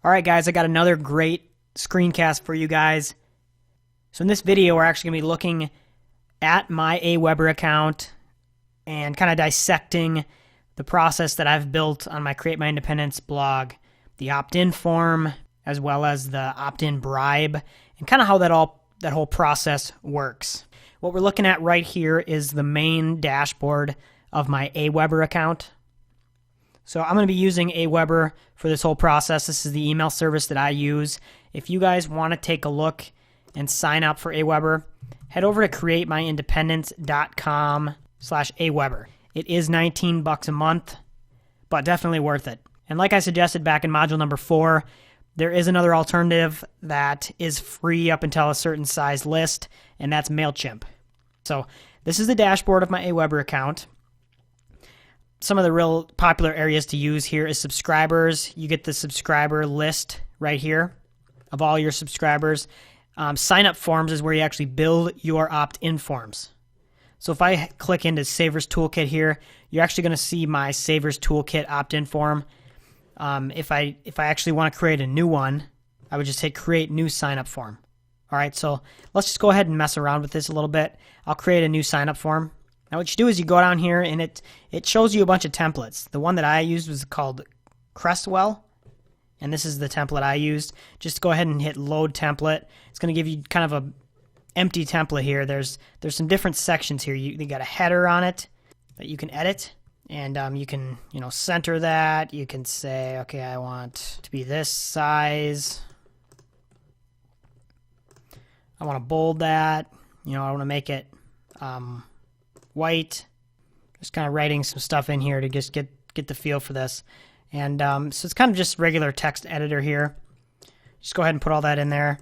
All right, guys, I got another great screencast for you guys. So in this video, we're actually going to be looking at my Aweber account and kind of dissecting the process that I've built on my Create My Independence blog, the opt-in form, as well as the opt-in bribe, and kind of how that whole process works. What we're looking at right here is the main dashboard of my Aweber account. So I'm going to be using Aweber for this whole process. This is the email service that I use. If you guys want to take a look and sign up for Aweber, head over to createmyindependence.com/Aweber. It is $19 a month, but definitely worth it. And like I suggested back in module number 4, there is another alternative that is free up until a certain size list, and that's MailChimp. So this is the dashboard of my Aweber account. Some of the real popular areas to use here is subscribers. You get the subscriber list right here of all your subscribers. Sign up forms is where you actually build your opt-in forms. So if I click into Savers Toolkit here, you're actually going to see my Savers Toolkit opt-in form. If I actually want to create a new one, I would just hit Create New Sign Up Form. All right, so let's just go ahead and mess around with this a little bit. I'll create a new sign up form. Now what you do is you go down here and it shows you a bunch of templates. The one that I used was called Crestwell, and this is the template I used. Just go ahead and hit Load Template. It's going to give you kind of a empty template here. There's some different sections here. You got a header on it that you can edit, and you can center that. You can say, okay, I want to be this size. I want to bold that. I want to make it white. Just kind of writing some stuff in here to just get the feel for this. And so it's kind of just regular text editor here. Just go ahead and put all that in there.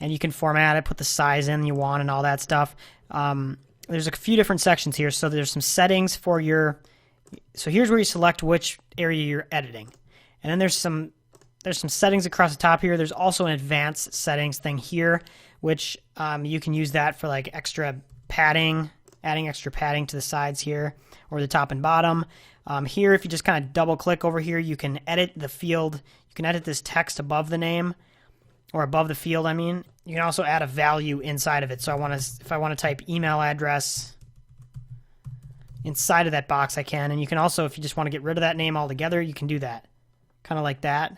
And you can format it, put the size in you want and all that stuff. There's a few different sections here. So there's some settings for your... So here's where you select which area you're editing. And then there's some settings across the top here. There's also an advanced settings thing here, which you can use that for like extra padding, adding extra padding to the sides here, or the top and bottom. Here, if you just kind of double click over here, you can edit the field. You can edit this text above the name, or above the field, I mean. You can also add a value inside of it. So if I want to type email address inside of that box, I can. And you can also, if you just want to get rid of that name altogether, you can do that. Kind of like that.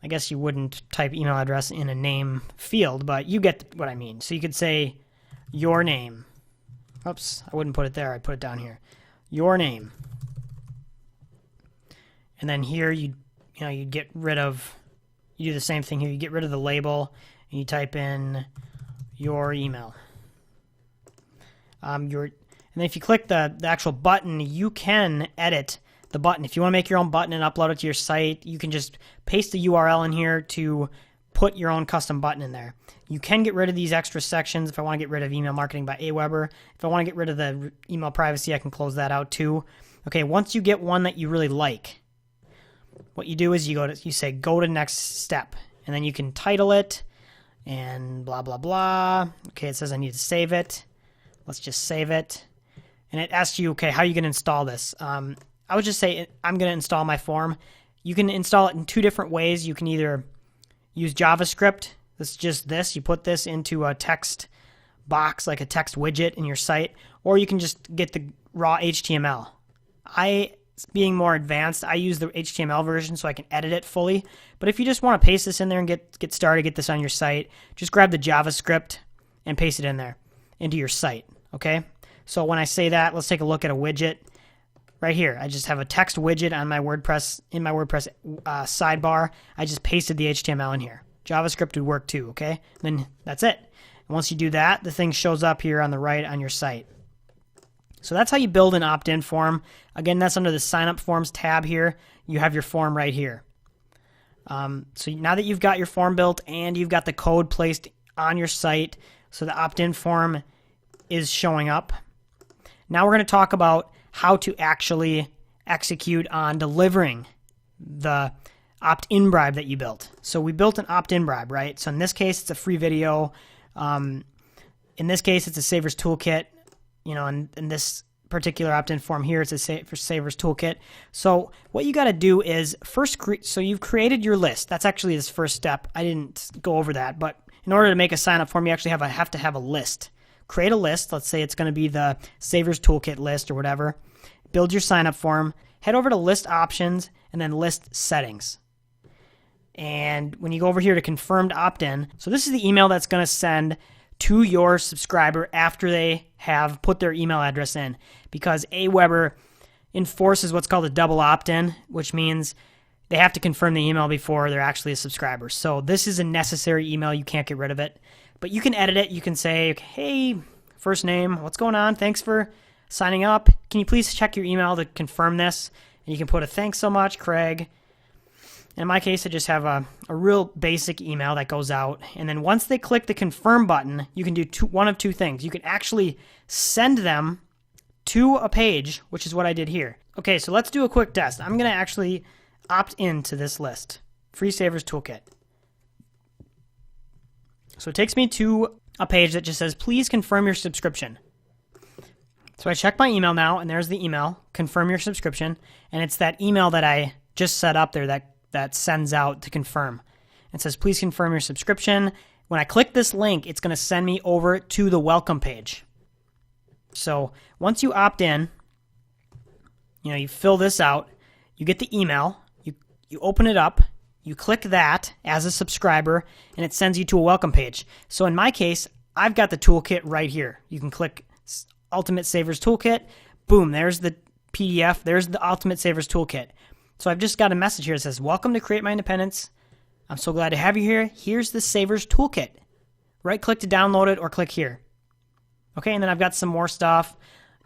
I guess you wouldn't type email address in a name field, but you get what I mean. So you could say your name. Oops, I wouldn't put it there. I'd put it down here. Your name. And then here you'd get rid of, you do the same thing here. You get rid of the label and you type in your email. And then if you click the actual button, you can edit the button. If you want to make your own button and upload it to your site, you can just paste the URL in here to put your own custom button in there. You can get rid of these extra sections. If I want to get rid of email marketing by Aweber, if I want to get rid of the email privacy, I can close that out too. Okay, once you get one that you really like, what you do is you say go to next step, and then you can title it and blah blah blah. Okay, it says I need to save it. Let's just save it, and it asks you, okay, how are you going to install this? I would just say I'm going to install my form. You can install it in two different ways. You can either use JavaScript. That's just this. You put this into a text box, like a text widget in your site, or you can just get the raw HTML. Being more advanced, I use the HTML version so I can edit it fully. But if you just want to paste this in there and get started, get this on your site, just grab the JavaScript and paste it in there into your site. Okay? So when I say that, let's take a look at a widget. Right here, I just have a text widget on my WordPress, in my WordPress sidebar. I just pasted the HTML in here. JavaScript would work too, okay? And then that's it. And once you do that, the thing shows up here on the right on your site. So that's how you build an opt-in form. Again, that's under the Sign Up Forms tab here. You have your form right here. So now that you've got your form built and you've got the code placed on your site, so the opt-in form is showing up. Now we're going to talk about how to actually execute on delivering the opt-in bribe that you built. So we built an opt-in bribe, right? So in this case, it's a free video. In this case, it's a Savers Toolkit. In this particular opt-in form here. It's a for Savers Toolkit. So what you got to do is first, so you've created your list. That's actually this first step. I didn't go over that, but in order to make a sign-up form, you actually have to have a list. Create a list. Let's say it's going to be the Savers Toolkit list or whatever. Build your sign-up form. Head over to List Options and then List Settings. And when you go over here to Confirmed Opt-in, so this is the email that's going to send to your subscriber after they have put their email address in, because Aweber enforces what's called a double opt-in, which means they have to confirm the email before they're actually a subscriber. So this is a necessary email. You can't get rid of it, but you can edit it. You can say, hey, first name, what's going on? Thanks for signing up. Can you please check your email to confirm this? And you can put a thanks so much, Craig. In my case, I just have a real basic email that goes out. And then once they click the confirm button, you can do one of two things. You can actually send them to a page, which is what I did here. Okay, so let's do a quick test. I'm going to actually opt into this list, Free Savers Toolkit. So it takes me to a page that just says, please confirm your subscription. So I check my email now, and there's the email, confirm your subscription. And it's that email that I just set up there that sends out to confirm. It says, please confirm your subscription. When I click this link, it's going to send me over to the welcome page. So once you opt in, you fill this out, you get the email, you open it up, you click that as a subscriber, and it sends you to a welcome page. So in my case, I've got the toolkit right here. You can click Ultimate Savers Toolkit. Boom, there's the PDF. There's the Ultimate Savers Toolkit. So I've just got a message here that says, welcome to Create My Independence. I'm so glad to have you here. Here's the Savers Toolkit. Right-click to download it or click here. Okay, and then I've got some more stuff,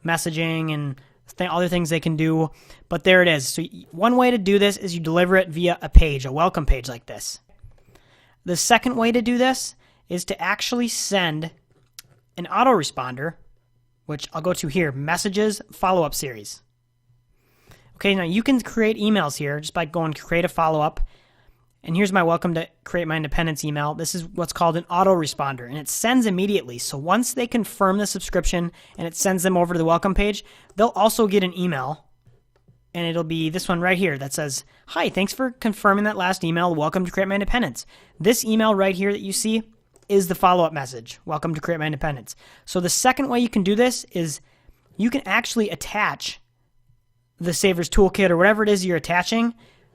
messaging and other things they can do. But there it is. So one way to do this is you deliver it via a page, a welcome page like this. The second way to do this is to actually send an autoresponder, which I'll go to here, Messages Follow-Up Series. Okay, now you can create emails here just by going to create a follow-up. And here's my welcome to Create My Independence email. This is what's called an autoresponder, and it sends immediately. So once they confirm the subscription and it sends them over to the welcome page, they'll also get an email, and it'll be this one right here that says, hi, thanks for confirming that last email. Welcome to Create My Independence. This email right here that you see is the follow-up message. Welcome to Create My Independence. So the second way you can do this is you can actually attach the Savers Toolkit or whatever it is you're attaching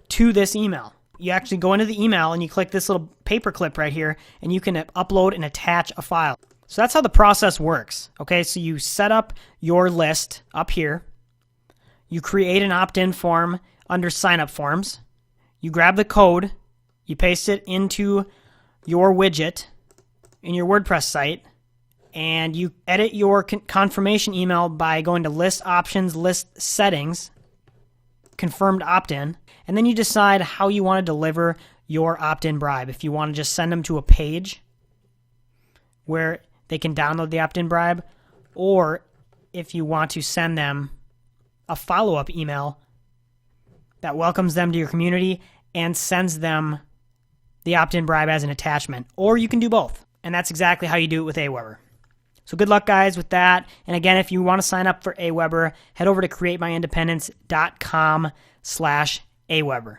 to this email. You actually go into the email and you click this little paper clip right here, and you can upload and attach a file. So that's how the process works. Okay, so you set up your list up here. You create an opt-in form under sign-up forms. You grab the code, you paste it into your widget in your WordPress site, and you edit your confirmation email by going to List Options, List Settings, Confirmed Opt-in, and then you decide how you want to deliver your opt-in bribe. If you want to just send them to a page where they can download the opt-in bribe, or if you want to send them a follow-up email that welcomes them to your community and sends them the opt-in bribe as an attachment. Or you can do both. And that's exactly how you do it with Aweber. So good luck, guys, with that. And again, if you want to sign up for Aweber, head over to createmyindependence.com/Aweber.